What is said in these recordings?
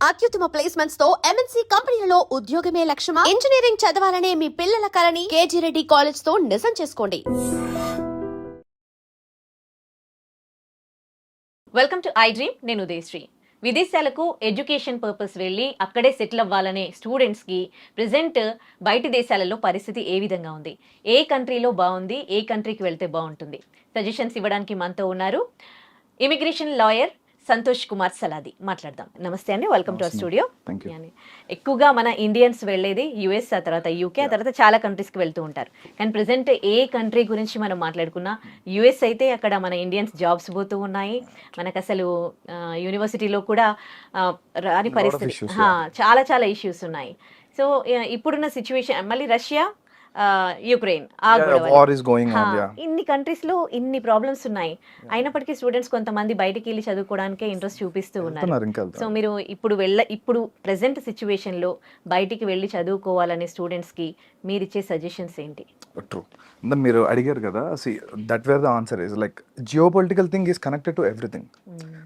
అత్యుత్తమ ప్లేస్మెంట్స్ తో ఎంఎన్సీ కంపెనీలలో ఉద్యోగమే లక్ష్యమా? ఇంజనీరింగ్ చదవాలనే మీ పిల్లల కలని కేజీ రెడ్డి కాలేజ్ తో నిజం చేసుకోండి. Welcome to I dream. నేను ఉదయశ్రీ. విదేశాలకు ఎడ్యుకేషన్ పర్పస్ వెళ్ళి అక్కడే సెటిల్ అవ్వాలనే స్టూడెంట్స్కి ప్రెజెంట్ బయటి దేశాలలో పరిస్థితి ఏ విధంగా ఉంది, ఏ కంట్రీలో బాగుంది, ఏ కంట్రీకి వెళ్తే బాగుంటుంది, సజెషన్స్ ఇవ్వడానికి మనతో ఉన్నారు ఇమిగ్రేషన్ లాయర్ సంతోష్ కుమార్ సలాది. మాట్లాడదాం. నమస్తే అండి, వెల్కమ్ టు అవర్ స్టూడియో. ఎక్కువగా మన ఇండియన్స్ వెళ్ళేది యుఎస్, ఆ తర్వాత యూకే, ఆ తర్వాత చాలా కంట్రీస్కి వెళ్తూ ఉంటారు. కానీ ప్రెసెంట్ ఏ కంట్రీ గురించి మనం మాట్లాడుకున్నా యుఎస్ అయితే అక్కడ మన ఇండియన్స్ జాబ్స్ పోతూ ఉన్నాయి. మనకు అసలు యూనివర్సిటీలో కూడా రాని పరిస్థితి, చాలా చాలా ఇష్యూస్ ఉన్నాయి. సో ఇప్పుడున్న సిచ్యువేషన్, మళ్ళీ రష్యా, యుక్రెయిన్, ఇన్ని కంట్రీస్ లో ఇన్ని ప్రాబ్లమ్స్ ఉన్నాయి. అయినప్పటికీ స్టూడెంట్స్ కొంతమంది బయటికి వెళ్ళి చదువుకోవడానికే ఇంట్రెస్ట్ చూపిస్తూ ఉన్నారు. సో మీరు ఇప్పుడు ప్రెసెంట్ సిచ్యువేషన్ లో బయటికి వెళ్ళి చదువుకోవాలనే స్టూడెంట్స్ కి మీరు ఇచ్చే సజెషన్స్ ఏంటి? ట్రూ, మీరు అడిగారు కదా, that wear the answer is like geo political thing is connected to everything.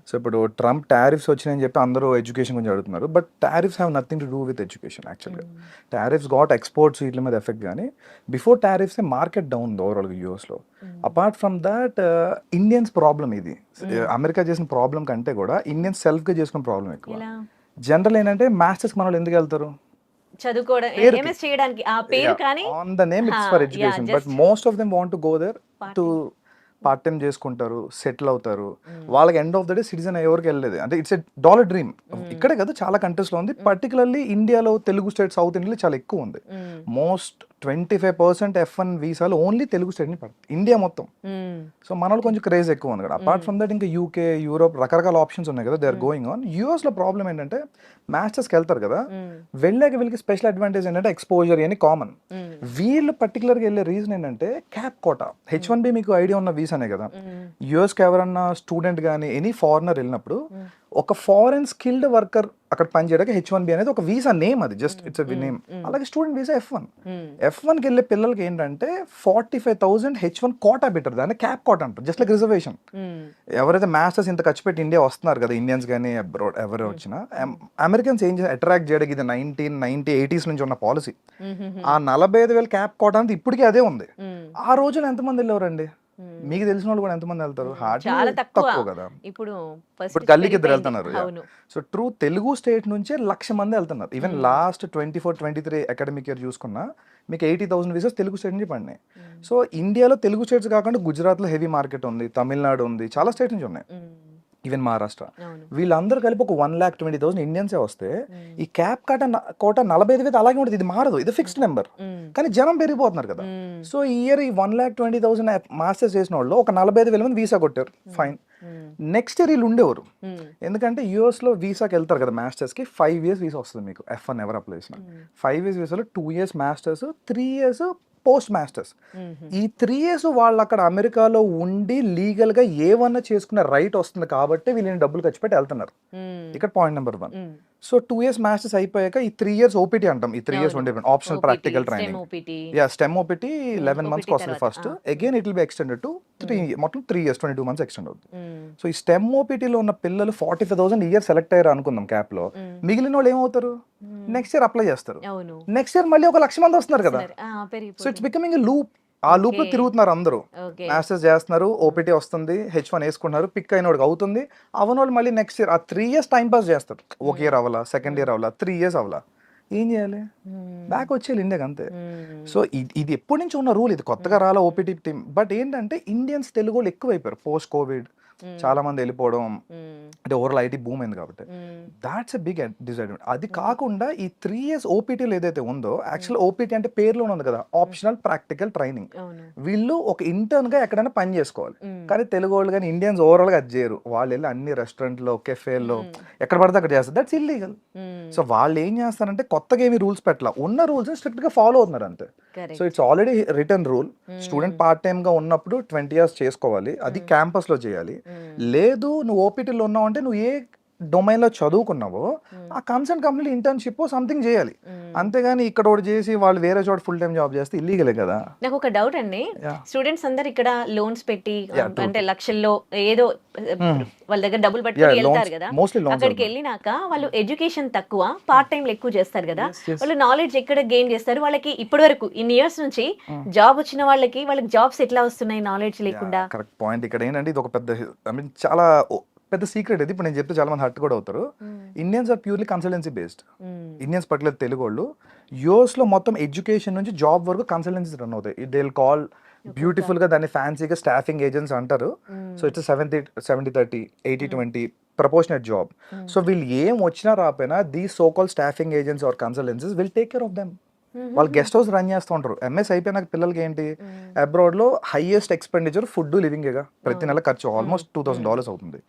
So ఇప్పుడు ట్రంప్ టారిఫ్స్ వచ్చినాయని చెప్పి అందరూ ఎడ్యుకేషన్ గురించి అడుగుతున్నారు, but tariffs have nothing to do with education. యాక్చువల్గా టారిఫ్స్ గాట్ ఎక్స్పోర్ట్స్ వీటి మీద ఎఫెక్ట్, కానీ బిఫోర్ టారిఫ్స్ మార్కెట్ డౌన్ ఓవరాల్గా యూఎస్లో. Apart from that Indians problem ఇది, అమెరికా చేసిన ప్రాబ్లం కంటే కూడా ఇండియన్స్ సెల్ఫ్గా చేసుకున్న ప్రాబ్లం ఎక్కువ. జనరల్ ఏంటంటే మాస్టర్స్ మన వాళ్ళు ఎందుకు వెళ్తారు? చదువుకోవడం, ఎంఎస్ చేయడానికి, ఆ పేరు కానీ on the name it's for education, but most of them want to go there to part time చేసుకుంటారు, సెటిల్ అవుతారు. వాళ్ళకి end of the day citizen ఎవరికి వెళ్ళలేదు అంటే ఇట్స్ ఎ డాలర్ డ్రీమ్. ఇక్కడే కదా చాలా కంట్రీస్ లో ఉంది, పర్టికులర్లీ ఇండియాలో తెలుగు స్టేట్, సౌత్ ఇండియాలో చాలా ఎక్కువ ఉంది. మోస్ట్ 25% F1 వీసాలు ఓన్లీ తెలుగు స్టేట్ ని పడుతుంది ఇండియా మొత్తం. సో మన వాళ్ళు కొంచెం క్రేజ్ ఎక్కువ ఉంది కదా. అపార్ట్ ఫ్రమ్ దట్ ఇంకా యూకే, యూరోప్ రకరకాల ఆప్షన్స్ ఉన్నాయి కదా, they are going on. US లో ప్రాబ్లం ఏంటంటే మాస్టర్స్కి వెళ్తారు కదా, వెళ్ళాక వీళ్ళకి స్పెషల్ అడ్వాంటేజ్ ఏంటంటే ఎక్స్పోజర్ అని కామన్. వీళ్ళు పర్టికులర్గా వెళ్ళే రీజన్ ఏంటంటే క్యాప్ కోటా. H1B మీకు ఐడియా ఉన్న వీసానే కదా. యూఎస్కి ఎవరన్నా స్టూడెంట్ కానీ ఎనీ ఫారినర్ వెళ్ళినప్పుడు ఒక ఫారెన్ స్కిల్డ్ వర్కర్ అక్కడ పనిచేయడానికి H1B అనేది ఒక వీసా నేమ్, అది జస్ట్ ఇట్స్ నేమ్. అలాగే స్టూడెంట్ వీసా F1 కి వెళ్ళే పిల్లలకి ఏంటంటే 45,000 H1 కోటా పెట్టారు, దాన్ని క్యాప్ కోటా అంటారు, జస్ట్ లైక్ రిజర్వేషన్. ఎవరైతే మాస్టర్స్ ఇంత ఖర్చు పెట్టి ఇండియా వస్తున్నారు కదా, ఇండియన్స్ కానీ అబ్రాడ్ ఎవరు వచ్చినా, అమెరికన్స్ ఏం చేసి అట్రాక్ట్ చేయడానికి ఇది 1980s నుంచి ఉన్న పాలసీ. ఆ 45,000 క్యాప్ కోటా అనేది ఇప్పటికీ అదే ఉంది. ఆ రోజున ఎంతమంది వెళ్ళేవారండి? మీకు తెలిసిన వాళ్ళు కూడా ఎంతమంది వెళ్తారు? చాలా తక్కువ కదా. ఇప్పుడు గల్లీకి ఇద్దరు వెళ్తున్నారు. సో ట్రూ తెలుగు స్టేట్ నుంచే 1,00,000 మంది వెళ్తున్నారు. ఈవెన్ లాస్ట్ 24-23 అకాడమిక్ ఇయర్ చూసుకున్నా మీకు 80,000 వీసాస్ తెలుగు స్టేట్ నుంచి పడినాయి. సో ఇండియాలో తెలుగు స్టేట్స్ కాకుండా గుజరాత్లో హెవీ మార్కెట్ ఉంది, తమిళనాడు ఉంది, చాలా స్టేట్ నుంచి ఉన్నాయి, ఈవెన్ మహారాష్ట్ర. వీళ్ళందరూ కలిపి ఒక 1,20,000 ఇండియన్సే వస్తే ఈ క్యాప్ కోట 45,000 అలాగే ఉంటుంది. ఇది మారదు, ఇది ఫిక్స్డ్ నెంబర్, కానీ జనం పెరిగిపోతున్నారు కదా. సో ఈ ఇయర్ ఈ 1,20,000 మాస్టర్స్ చేసిన వాళ్ళు ఒక 45,000 మంది వీసా కొట్టారు, ఫైన్. నెక్స్ట్ ఇయర్ వీళ్ళు ఉండేవారు, ఎందుకంటే యూఎస్ లో వీసాకి వెళ్తారు కదా మాస్టర్స్ కి, 5 years వీసా వస్తుంది మీకు. F1 ఎవరు అప్లై చేసిన 5 years వీసాలో 2 years masters, 3 years post masters. ఈ 3 years వాళ్ళు అక్కడ అమెరికాలో ఉండి లీగల్ గా ఏమన్నా చేసుకునే రైట్ వస్తుంది కాబట్టి వీళ్ళని డబ్బులు ఖర్చు పెట్టి వెళ్తున్నారు. ఇక్కడ point number 1. So 2 years masters అయిపోయాక ఈ 3 years OPT అంటాం. ఈ 3 years ఉండే optional practical training, stem OPT 11 months వస్తుంది first. Again it will be extended to 3 మొత్తం 3 years 22 months ఎక్స్టెండ్ అవుతుంది. సో ఈ స్టెమ్ OPT లో ఉన్న పిల్లలు 45,000 ఇయర్ సెలెక్ట్ అయ్యారు అనుకుందాం క్యాప్ లో. మిగిలిన వాళ్ళు ఏమవుతారు? నెక్స్ట్ ఇయర్ అప్లై చేస్తారు, నెక్స్ట్ ఇయర్ మళ్ళీ ఒక 1,00,000 మంది వస్తున్నారు కదా. So it's becoming a loop. ఆ లూప్ లో తిరుగుతున్నారు అందరూ, మాస్టర్స్ చేస్తున్నారు, OPT వస్తుంది, H1 వేసుకుంటున్నారు, పిక్ అయిన వాడికి అవుతుంది, అవన వాళ్ళు మళ్ళీ నెక్స్ట్ ఇయర్ ఆ 3 years టైం పాస్ చేస్తారు. ఒక ఇయర్ అవ్వాలా, సెకండ్ ఇయర్ అవ్వాలా, 3 years అవ్వాలా, ఏం చేయాలి? బ్యాక్ వచ్చేయాలి ఇండియాకి, అంతే. సో ఇది ఎప్పటి నుంచి ఉన్న రూల్, ఇది కొత్తగా రాలా OPT టీమ్. బట్ ఏంటంటే ఇండియన్స్ తెలుగు వాళ్ళు ఎక్కువైపోయారు పోస్ట్ కోవిడ్, చాలా మంది వెళ్ళిపోవడం, అంటే ఓవరాల్ ఐటీ బూమ్ అయింది కాబట్టి దాట్స్ ఎ బిగ్ డిసడ్వాంటేజ్. అది కాకుండా ఈ 3 years ఓపీటీలు ఏదైతే ఉందో, యాక్చువల్ ఓపీటీ అంటే పేరులో ఉంది కదా, ఆప్షనల్ ప్రాక్టికల్ ట్రైనింగ్. వీళ్ళు ఒక ఇంటర్న్ గా ఎక్కడైనా పని చేసుకోవాలి, కానీ తెలుగు వాళ్ళు కానీ ఇండియన్స్ ఓవరాల్ గా అది చేయరు. వాళ్ళు వెళ్ళి అన్ని రెస్టారెంట్లో, కెఫేల్లో ఎక్కడ పడితే అక్కడ చేస్తారు, దట్స్ ఇల్లీగల్. సో వాళ్ళు ఏం చేస్తారంటే కొత్తగా ఏమి రూల్స్ పెట్టాల, ఉన్న రూల్స్ స్ట్రిక్ట్ గా ఫాలో అవుతున్నారు అంతే. So it's already return rule. Student part time గా ఉన్నప్పుడు 20 years చేసుకోవాలి, అది క్యాంపస్ లో చేయాలి. లేదు నువ్వు ఓపీటీలో ఉన్నావు అంటే నువ్వు ఏ డొమైన్ లో చదువుకున్నావో ఆ కన్సర్న్ కంపెనీ ఇంటర్న్షిప్ సంథింగ్ చేయాలి, అంతేగాని ఇక్కడ ఒకటి చేసి వాళ్ళు వేరే చోట ఫుల్ టైం జాబ్ చేస్తే ఇల్లీగలే కదా. నాకు ఒక డౌట్ అండి, Yeah. స్టూడెంట్స్ అందరు ఇక్కడ లోన్స్ పెట్టి Yeah, true, అంటే లక్షల్లో ఏదో వాళ్ళ దగ్గర డబ్బులు పట్టుకొని వెళ్తారు కదా, మోస్ట్లీ లోన్స్. అక్కడికి వెళ్ళినాక వాళ్ళు ఎడ్యుకేషన్ తక్కువ, పార్ట్ టైం ఎక్కువ చేస్తారు కదా, వాళ్ళు నాలెడ్జ్ ఎక్కడ గెయిన్ చేస్తారు? వాళ్ళకి ఇప్పటి వరకు ఇన్ని ఇయర్స్ నుంచి జాబ్ వచ్చిన వాళ్ళకి జాబ్స్ ఎట్లా వస్తున్నాయి నాలెడ్జ్ లేకుండా? Correct point. ఇక్కడ ఏంటంటే ఇది ఒక పెద్ద ఐ మీన్ చాలా పెద్ద సీక్రెట్ ఇది. ఇప్పుడు నేను చెప్తే చాలా మంది హర్ట్ కూడా అవుతారు. Indians are purely consultancy based. Indians particular Telugu వాళ్ళు యూఎస్ లో మొత్తం ఎడ్యుకేషన్ నుంచి జాబ్ వరకు కన్సల్టెన్సీ రన్ అవుతాయి. దే విల్ కాల్ బ్యూటిఫుల్ గా దాన్ని ఫ్యాన్సీగా స్టాఫింగ్ ఏజెంట్స్ అంటారు. So it's 70-30 80-20 proportionate job. So వీళ్ళు ఏం వచ్చినా రాపోయినా the so call staffing agents or consultancies will take care of them. వాళ్ళు గెస్ట్ హౌస్ రన్ చేస్తూ ఉంటారు. ఎంఎస్ అయిపోయినాక పిల్లలకి ఏంటి, అబ్రాడ్ లో హైయెస్ట్ ఎక్స్పెండిచర్ ఫుడ్ లివింగేగా, ప్రతి నెల ఖర్చు ఆల్మోస్ట్ $2,000 అవుతుంది.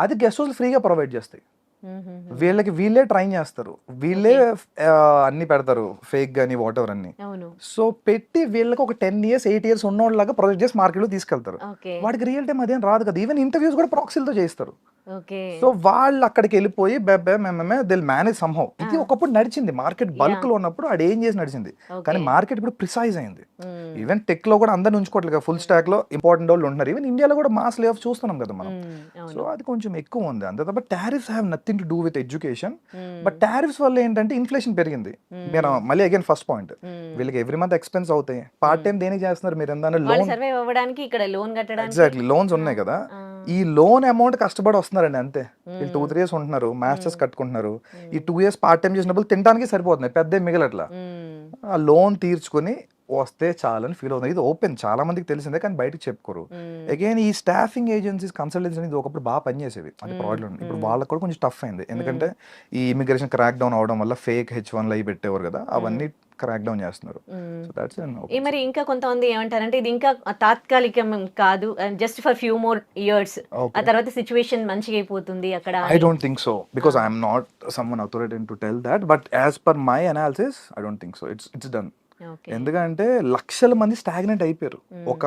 అది గెస్ట్ హౌస్ ఫ్రీగా ప్రొవైడ్ చేస్తాయి. వీళ్ళకి వీళ్ళే ట్రైన్ చేస్తారు, వీళ్ళే అన్ని పెడతారు, ఫేక్ గానీ వాట్ ఎవర్ అన్ని. సో పెట్టి వీళ్ళకి ఒక 10 years 8 years ఉన్నోళ్ళలాగా ప్రొజెక్ట్ చేసి మార్కెట్ లో తీసుకెళ్తారు. వాడికి రియల్ టైం అదేం రాదు కదా. ఈవెన్ ఇంటర్వ్యూస్ కూడా ప్రాక్సీలతో చేస్తారు. సో వాళ్ళు అక్కడికి వెళ్ళిపోయి దిల్ మేనేజ్ సమ్హౌ. ఇది ఒకప్పుడు నడిచింది మార్కెట్ బల్క్ లో ఉన్నప్పుడు, అది ఏం చేసి నడిచింది. కానీ మార్కెట్ ఇప్పుడు ప్రిసైజ్ అయింది. ఈవెన్ టెక్ లో కూడా అందరిని ఉంచుకోవట్లేదు, ఫుల్ స్టాక్ లో ఇంపార్టెంట్ వాళ్ళు ఉంటున్నారు. ఈవెన్ ఇండియాలో కూడా మాస్ లే ఆఫ్ చూస్తున్నాం కదా మనం. సో అది కొంచెం ఎక్కువ ఉంది అంతే తప్ప tariffs have nothing to do with education. But tariffs వల్ల ఏంటంటే ఇన్ఫ్లేషన్ పెరిగింది. మీరు మళ్ళీ అగైన్ ఫస్ట్ పాయింట్, వీళ్ళకి ఎవ్రీ మంత్ ఎక్స్పెన్స్ అవుతాయి. పార్ట్ టైం దేనికి చేస్తున్నారు మీరు? ఏంటంటే లోన్ సర్వైవ్ అవ్వడానికి ఇక్కడ లోన్ కట్టడానికి. ఎగ్జాక్ట్లీ, లోన్స్ ఉన్నాయి కదా. ఈ లోన్ అమౌంట్ కష్టపడి వస్తున్నారండి అంతే. వీళ్ళు 2-3 years ఉంటున్నారు, మాస్టర్స్ కట్టుకుంటున్నారు. ఈ 2 years పార్ట్ టైం చేసినప్పుడు తినడానికి సరిపోతున్నాయి, పెద్ద మిగలట్లా. ఆ లోన్ తీర్చుకుని వస్తే చాలని ఫీల్ అవుతుంది. ఇది ఓపెన్ చాలా మందికి తెలిసిందే కానీ బయటకు చెప్పుకోరు. అగైన్ ఈ స్టాఫింగ్ ఏజెన్సీస్ కన్సల్టెన్సీ అనేది ఒకప్పుడు బాగా పనిచేసేవి, అది ప్రాబ్లం. ఇప్పుడు వాళ్ళకి కూడా కొంచెం టఫ్ అయింది, ఎందుకంటే ఈ ఇమిగ్రేషన్ క్రాక్ డౌన్ అవడం వల్ల ఫేక్ H1 అవి పెట్టేవారు కదా, అవన్నీ క్రాక్ డౌన్ చేస్తున్నారు. సో దట్స్ మరి ఇంకా కొంతమంది ఏమంటారంటే ఇది ఇంకా తాత్కాలికం కాదు, just for few more years, ఆ తర్వాత సిచ్యువేషన్ మంచిగా అయిపోతుంది అక్కడ. I don't think so because I am not someone authoritative to tell that, but as per my analysis I don't think so. It's done. ఎందుకంటే లక్షల మంది స్టాగ్నెంట్ అయిపోయారు, ఒక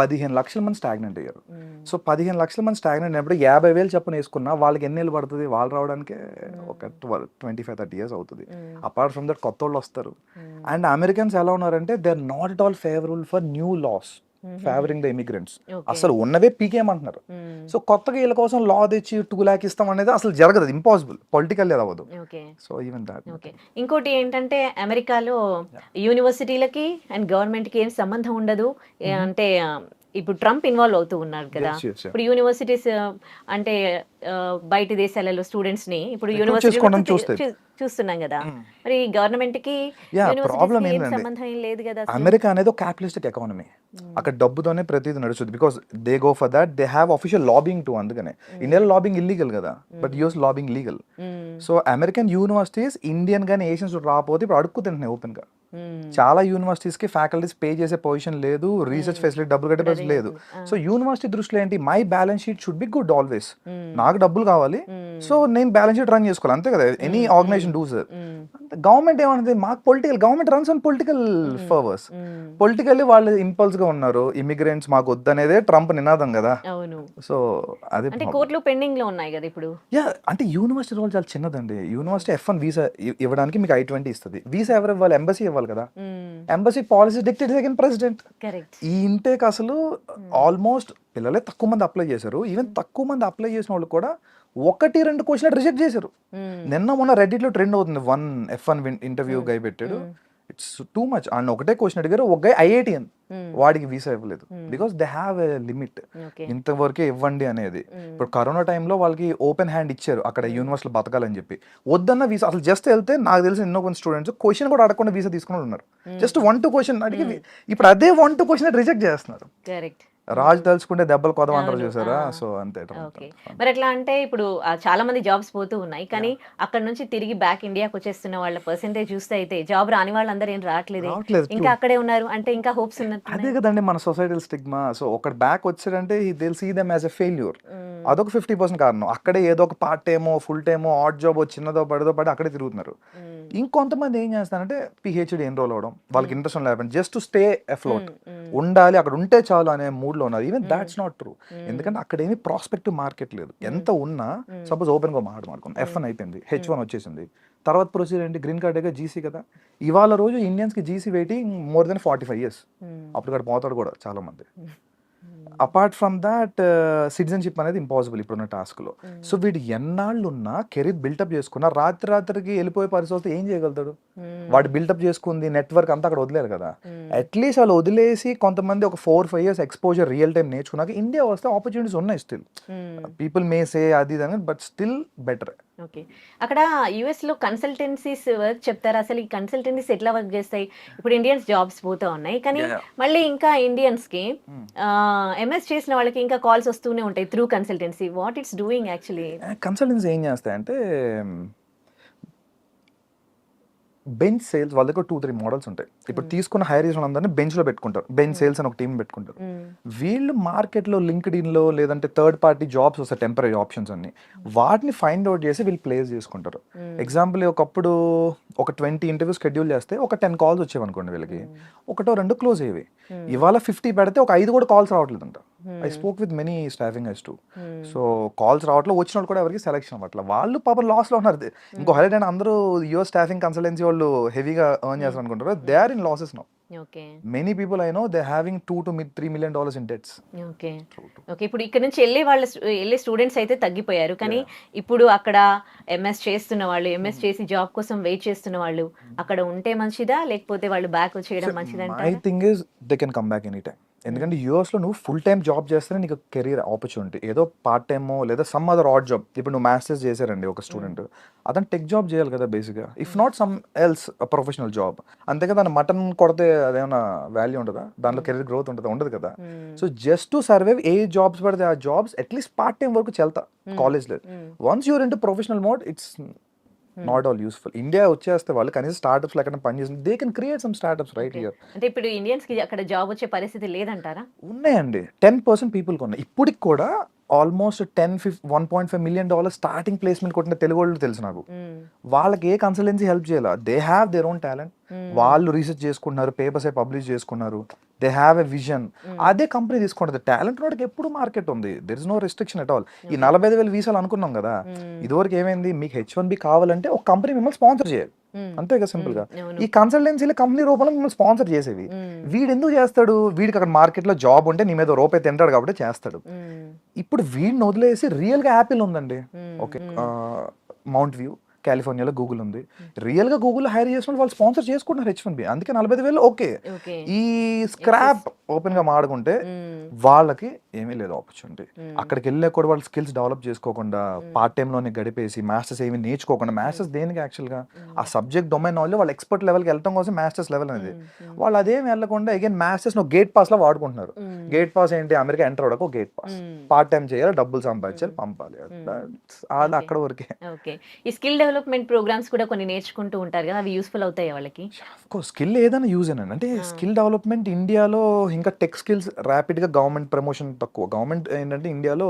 15 లక్షల మంది స్టాగ్నెంట్ అయ్యారు. సో 15 లక్షల మంది స్టాగ్నెంట్ అయినప్పుడు 50,000 చెప్పని వేసుకున్నా వాళ్ళకి ఎన్ని ఏళ్ళు పడుతుంది? వాళ్ళు రావడానికి ఒక 25-30 years అవుతుంది. అపార్ట్ ఫ్రమ్ దట్ కొత్త వాళ్ళు వస్తారు. అండ్ అమెరికన్స్ ఎలా ఉన్నారంటే they are not at all favourable for new laws favouring the immigrants. అసలు ఉన్నవే పీకేమంటున్నారు. సో కొత్తగా వీళ్ళ కోసం లా తెచ్చి 2 lakhs ఇస్తాం అనేది అసలు జరగదు, ఇంపాసిబుల్, పొలిటికల్ అవ్వదు. So even that. ఇంకోటి ఏంటంటే అమెరికాలో యూనివర్సిటీలకి అండ్ గవర్నమెంట్ కి ఏం సంబంధం ఉండదు. అంటే ఇప్పుడు ట్రంప్ ఇన్వాల్వ్ అవుతూ ఉన్నారు కదా. ఇప్పుడు యూనివర్సిటీస్ అంటే బయట దేశాలలో స్టూడెంట్స్ ని ఇప్పుడు యూనివర్సిటీ చూస్తున్నాం కదా, మరి గవర్నమెంట్ కి ప్రాబ్లం సంబంధం ఏం లేదు కదా. అమెరికా అనేది ఒక క్యాపిటలిస్టిక్ ఎకానమీ, అక్కడ డబ్బుతోనే ప్రతిదీ నడుస్తుంది. Because they go for that, they have official lobbying to. అందుకనే ఇండియాలో లాబింగ్ ఇల్లీగల్ కదా, but US lobbying legal. So American universities Indian గానీ ఏషియన్స్ రాకపోతే ఇప్పుడు అడుక్కు తింటున్నాయి ఓపెన్ గా. చాలా యూనివర్సిటీస్ కి ఫ్యాకల్టీస్ పే చేసే పొజిషన్ లేదు, రీసెర్చ్ ఫెసిలిటీ డబ్బులు కట్టే పరిస్థితి లేదు. సో యూనివర్సిటీ దృష్టిలో ఏంటి, my balance sheet should be good always. నాకు డబ్బులు కావాలి, సో నేను బ్యాలెన్స్ షీట్ రన్ చేసుకోవాలి, అంతే కదా ఎనీ ఆర్గనైజేషన్ డూస్. గవర్నమెంట్ ఏమన్నది, మాకు political, government runs on political favours. Politically వాళ్ళు ఇంపల్స్ గా ఉన్నారు, ఇమిగ్రెంట్స్ మాకు వద్దనేదే ట్రంప్ నినాదం కదా. సో అదే కోర్టులో పెండింగ్ లో ఉన్నాయి కదా ఇప్పుడు. యా, అంటే యూనివర్సిటీ రోల్ చాలా చిన్నదండి. యూనివర్సిటీ F1 వీసా ఇవ్వడానికి మీకు I-20 ఇస్తుంది. వీసా ఎవరు ఇవ్వాలి? ఎంబసీ ఇవ్వాలి కదా. Embassy policy dictate second president. ఈ ఇంటేక్ అసలు ఆల్మోస్ట్ పిల్లలే తక్కువ మంది అప్లై చేశారు. ఈవెన్ తక్కువ మంది అప్లై చేసిన వాళ్ళు కూడా 1-2 క్వశ్చన్ రిజెక్ట్ చేశారు. నిన్న మొన్న రెడ్డిట్ లో ట్రెండ్ అవుతుంది, 1 F1 ఇంటర్వ్యూ గై పెట్టాడు, ఇట్స్ టూ మచ్. అండ్ ఒకటే క్వశ్చన్ అడిగారు, ఒక గై IITian, వాడికి వీసా ఇవ్వలేదు. Because they have a limit, ఇంతవరకే ఇవ్వండి అనేది. ఇప్పుడు కరోనా టైంలో వాళ్ళకి ఓపెన్ హ్యాండ్ ఇచ్చారు అక్కడ యూనివర్సిటీలో బతకాలని చెప్పి. వద్దన్న వీసా అసలు జస్ట్ వెళ్తే, నాకు తెలిసిన ఎన్నో కొన్ని స్టూడెంట్స్ క్వశ్చన్ కూడా అడగకుండా వీసా తీసుకుని ఉన్నారు. జస్ట్ 1-2 క్వశ్చన్ అడిగి ఇప్పుడు అదే 1-2 క్వశ్చన్ రిజెక్ట్ చేస్తున్నారు. రాజు తలుచుకుంటే దెబ్బలు కొదవంటారు చూసారా. సో అంతే. మరి ఎట్లా అంటే ఇప్పుడు చాలా మంది జాబ్స్ పోతూ ఉన్నాయి, కానీ అక్కడ నుంచి తిరిగి బ్యాక్ ఇండియాకి వచ్చేస్తున్న వాళ్ళ పర్సెంటేజ్ చూస్తే అయితే జాబ్ రాని వాళ్ళందరూ ఏం రావట్లేదు, ఇంకా అక్కడే ఉన్నారు. అంటే ఇంకా హోప్స్ ఉన్నట్టు. అదే కదండి మన సొసైటల్ స్టిగ్మా. సో ఒకటి బ్యాక్ వచ్చాడంటే they see them as a failure. అదొక 50% కారణం. అక్కడే ఏదో ఒక పార్ట్ టైమో ఫుల్ టైమో ఆడ్ జాబ్ చిన్నదో పడదో పడి అక్కడే తిరుగుతున్నారు. ఇంకొంతమంది ఏం చేస్తారంటే పిహెచ్డి ఎన్రోల్ అవ్వడం, వాళ్ళకి ఇంట్రెస్ట్ లేకపోతే జస్ట్ టు స్టే అఫ్లోట్, ఉండాలి అక్కడ ఉంటే చాలు అనే మూడ్లో ఉన్నారు. Even that's not true. ఎందుకంటే అక్కడ ఏమి ప్రాస్పెక్టివ్ మార్కెట్ లేదు. ఎంత ఉన్నా సపోజ్ ఓపెన్గా మాట్లాడుకున్నాం, F1 అయిపోయింది, H1 వచ్చేసింది, తర్వాత ప్రొసీజర్ ఏంటి, గ్రీన్ కార్డ్ దగ్గర జీసీ కదా. ఇవాళ రోజు ఇండియన్స్కి GC waiting more than 45 years. అప్పుడు ఇక్కడ పోతాడు కూడా చాలా మంది. అపార్ట్ ఫ్రమ్ దాట్ సిటిజన్షిప్ అనేది ఇంపాసిబుల్ ఇప్పుడున్న టాస్క్లో. సో వీడు ఎన్నాళ్ళు ఉన్నా కెరీర్ బిల్డప్ చేసుకున్నా రాత్రికి వెళ్ళిపోయే పరిస్థితి వస్తే ఏం చేయగలుగుతాడు? వాడు బిల్డప్ చేసుకుంది నెట్వర్క్ అంతా అక్కడ వదిలేరు కదా. అట్లీస్ట్ వాళ్ళు వదిలేసి కొంతమంది ఒక 4-5 years ఎక్స్పోజర్ రియల్ టైం నేర్చుకున్నాక ఇండియా వస్తే ఆపర్చునిటీస్ ఉన్నాయి. స్టిల్ పీపుల్ మే సే అది అని, బట్ స్టిల్ బెటర్. ఓకే, అక్కడ యుఎస్ లో కన్సల్టెన్సీస్ వర్క్ చెప్తారా? అసలు ఈ కన్సల్టెన్సీస్ ఎట్లా వర్క్ చేస్తాయి? ఇప్పుడు ఇండియన్స్ జాబ్స్ పోతా ఉన్నాయి, కానీ మళ్ళీ ఇంకా ఇండియన్స్ కి ఎంఎస్ చేసిన వాళ్ళకి ఇంకా కాల్స్ వస్తూనే ఉంటాయి through consultancy. What it's doing actually? Consultancy ఏం చేస్తాయంటే బెంచ్ సేల్స్, వాళ్ళ దగ్గర 2-3 మోడల్స్ ఉంటాయి. ఇప్పుడు తీసుకున్న హైర్ చేసిన వాళ్ళందరినీ బెంచ్లో పెట్టుకుంటారు, బెంచ్ సేల్స్ అని ఒక టీం పెట్టుకుంటారు. వీళ్ళు మార్కెట్లో లింక్డ్ఇన్లో లేదంటే థర్డ్ పార్టీ జాబ్స్ వస్తాయి, టెంపరీ ఆప్షన్స్ అన్ని, వాటిని ఫైండ్ అవుట్ చేసి వీళ్ళు ప్లేస్ చేసుకుంటారు. ఎగ్జాంపుల్ ఒకప్పుడు ఒక 20 ఇంటర్వ్యూస్ షెడ్యూల్ చేస్తే ఒక 10 calls వచ్చేవి అనుకోండి, వీళ్ళకి 1-2 క్లోజ్ అయ్యేవి. ఇవాళ 50 పెడితే ఒక 5 కూడా కాల్స్ రావట్లేదంట. I spoke with many staffing eyes too. So calls రావట్లేదు, వచ్చిన వాళ్ళు కూడా ఎవరికి సెలెక్షన్ అవ్వట్లేదు, వాళ్ళు పాపం లాస్లో ఉన్నారు. ఇంకో హైలైట్ అయినా అందరూ యుఎస్ స్టాఫింగ్ కన్సల్టెన్సీ వాళ్ళు హెవీగా ఎర్న్ చేస్తారు అనుకుంటారు. They are in losses now. Okay, many people I know they having $2-3 million in debts. Okay okay. ఇప్పుడు ఇక్కడ నుంచి వెళ్ళే స్టూడెంట్స్ అయితే తగ్గిపోయారు, కానీ ఇప్పుడు అక్కడ ఎంఎస్ చేస్తున్న వాళ్ళు, ఎంఎస్ చేసి జాబ్ కోసం వెయిట్ చేస్తున్న వాళ్ళు అక్కడ ఉంటే మంచిదా, లేకపోతే వాళ్ళు బ్యాక్ వచ్చేయడం మంచిదా? My thing is they can come back any time. ఎందుకంటే యూఎస్లో నువ్వు ఫుల్ టైమ్ జాబ్ చేస్తేనే నీకు కెరీర్ ఆపర్చునిటీ. ఏదో పార్ట్ టైమో లేదా సమ్ అదర్ ఆడ్ జాబ్. ఇప్పుడు నువ్వు మాస్టర్స్ చేశారండి ఒక స్టూడెంట్, అతను టెక్ జాబ్ చేయాలి కదా బేసిక్గా, if not some else professional job. అంతేగా దాన్ని మటన్ కొడితే అదేమన్నా వాల్యూ ఉంటుందా? దాంట్లో కెరీర్ గ్రోత్ ఉంటుందా? ఉండదు కదా. So just to survive A jobs పడితే ఆ జాబ్స్ అట్లీస్ట్ పార్ట్ టైం వరకు చెల్తా కాలేజ్లో. Once you're in to professional mode it's not all useful. India వచ్చేస్తే వాళ్ళు కనీసం స్టార్ట్అప్స్ ఎక్కడ పనిచేసి they can create some startups right here. అంటే ఇప్పుడు ఇండియన్స్ కి అక్కడ జాబ్ వచ్చే పరిస్థితి లేదంటారా? ఉన్నాయండి, 10% పీపుల్కి ఉన్నాయి. ఇప్పటికి కూడా ఆల్మోస్ట్ 1.5 million స్టార్టింగ్ ప్లేస్మెంట్ కొట్టిన తెలుగు వాళ్ళు తెలుసు నాకు. వాళ్ళకి ఏ కన్సల్టెన్సీ హెల్ప్ చేయాలి. They have their own talent, వాళ్ళు రీసెర్చ్ చేసుకుంటున్నారు, పేపర్స్ పబ్లిష్ చేసుకున్నారు, దే హ్యావ్ ఎ విజన్. అదే కంపెనీ తీసుకుంటుంది. టాలెంట్ వాడికి ఎప్పుడు మార్కెట్ ఉంది, there is no restriction at all. ఈ 45,000 వీసాలు అనుకున్నాం కదా, ఇదివరకు ఏమైంది, మీకు H1B కావాలంటే ఒక కంపెనీ మిమ్మల్ని స్పాన్సర్ చేయాలి, అంతే కదా సింపుల్ గా. ఈ కన్సల్టెన్సీలు కంపెనీ రూపంలో మిమ్మల్ని స్పాన్సర్ చేసేవి. వీడు ఎందుకు చేస్తాడు? వీడికి అక్కడ మార్కెట్ లో జాబ్ ఉంటే నీ మీద రూపాయి తింటాడు కాబట్టి చేస్తాడు. ఇప్పుడు వీడిని వదిలేసి రియల్ గా యాపిల్ ఉందండి, ఓకే, మౌంట్ వ్యూ కాలిఫోర్నియాలో గూగుల్ ఉంది. రియల్ గా గూగుల్ హైర్ చేసిన వాళ్ళు స్పాన్సర్ చేసుకుంటున్నారు H1B. అందుకే 45,000. ఓకే, ఈ స్క్రాప్ ఓపెన్ గా మాడుకుంటే వాళ్ళకి ఏమీ లేదు ఆపర్చునిటీ. అక్కడికి వెళ్ళే కూడా వాళ్ళు స్కిల్స్ డెవలప్ చేసుకోకుండా పార్ట్ టైమ్ లోనే గడిపేసి మాస్టర్స్ ఏమి నేర్చుకోకుండా, మాస్టర్స్ దేనికి యాక్చువల్ గా ఆ సబ్జెక్ట్ డొమైన్ నాలెడ్జ్ వాళ్ళు ఎక్స్పర్ట్ లెవెల్కి వెళ్ళడం కోసం మాస్టర్స్ లెవెల్ అనేది. వాళ్ళు అదేమి వెళ్ళకుండా అగైన్ మాస్టర్స్ గేట్ పాస్ లో వాడుకుంటున్నారు. గేట్ పాస్ ఏంటి, అమెరికా ఎంటర్ అవడానికి గేట్ పాస్, పార్ట్ టైం చేయాలి, డబ్బులు సంపాదించాలి, పంపాలి, అది అక్కడ వరకే. ఓకే, ఈ స్కిల్ డెవలప్మెంట్ ప్రోగ్రామ్స్ కూడా కొన్ని నేర్చుకుంటూ ఉంటారు కదా, అవి యూస్ఫుల్ అవుతాయి వాళ్ళకి? స్కిల్ ఏదైనా యూజ్ అయినా అంటే స్కిల్ డెవలప్మెంట్ ఇండియాలో ఇంకా టెక్ స్కిల్స్ ర్యాపిడ్ గా గవర్నమెంట్ ప్రమోషన్ తక్కువ. గవర్నమెంట్ ఏంటంటే ఇండియాలో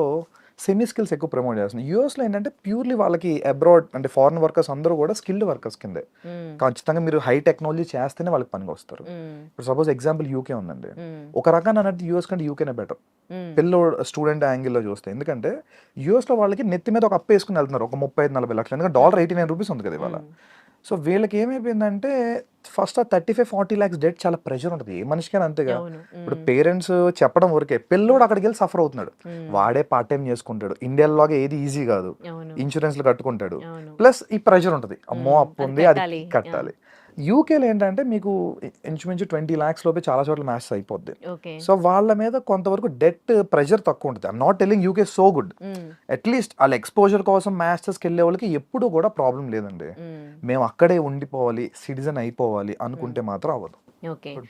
సెమీ స్కిల్స్ ఎక్కువ ప్రమోట్ చేస్తుంది. యూఎస్లో ఏంటంటే ప్యూర్లీ వాళ్ళకి అబ్రాడ్ అంటే ఫారెన్ వర్కర్స్ అందరూ కూడా స్కిల్డ్ వర్కర్స్ కిందే. ఖచ్చితంగా మీరు హై టెక్నాలజీ చేస్తేనే వాళ్ళకి పనికి వస్తారు. ఇప్పుడు సపోజ్ ఎగ్జాంపుల్ యూకే ఉందండి, ఒక రకంగా అన్నట్టు యూఎస్ కంటే యూకేనే బెటర్ పిల్లలు స్టూడెంట్ యాంగిల్లో చూస్తే. ఎందుకంటే యూఎస్లో వాళ్ళకి నెత్తి మీద ఒక అప్పు వేసుకుని వెళ్తున్నారు ఒక 35-40 లక్షలు. ఎందుకంటే $89 ఉంది కదా ఇవాళ. సో వీళ్ళకి ఏమైపోయిందంటే ఫస్ట్ ఆ 35-40 lakhs డెట్ చాలా ప్రెషర్ ఉంటుంది ఏ మనిషికైనా, అంతేగా. ఇప్పుడు పేరెంట్స్ చెప్పడం వరకే, పిల్లోడు అక్కడికి వెళ్ళి సఫర్ అవుతున్నాడు, వాడే పార్ట్ టైం చేసుకుంటాడు. ఇండియాలోగా ఏది ఈజీ కాదు, ఇన్సూరెన్స్లు కట్టుకుంటాడు, ప్లస్ ఈ ప్రెషర్ ఉంటుంది, అమ్మో అప్పు ఉంది అది కట్టాలి. యూకేలో ఏంటంటే మీకు ఇంచుమించు 20 lakhs లోపే చాలా చోట్ల మ్యాచ్ అయిపోద్ది. సో వాళ్ళ మీద కొంతవరకు డెట్ ప్రెషర్ తక్కువ ఉంటుంది. I'm not telling UK so good, at least వాళ్ళ ఎక్స్పోజర్ కోసం మాస్టర్స్కి వెళ్ళే వాళ్ళకి ఎప్పుడు కూడా ప్రాబ్లం లేదండి. మేము అక్కడే ఉండిపోవాలి, సిటిజన్ అయిపోవాలి అనుకుంటే మాత్రం అవ్వదు.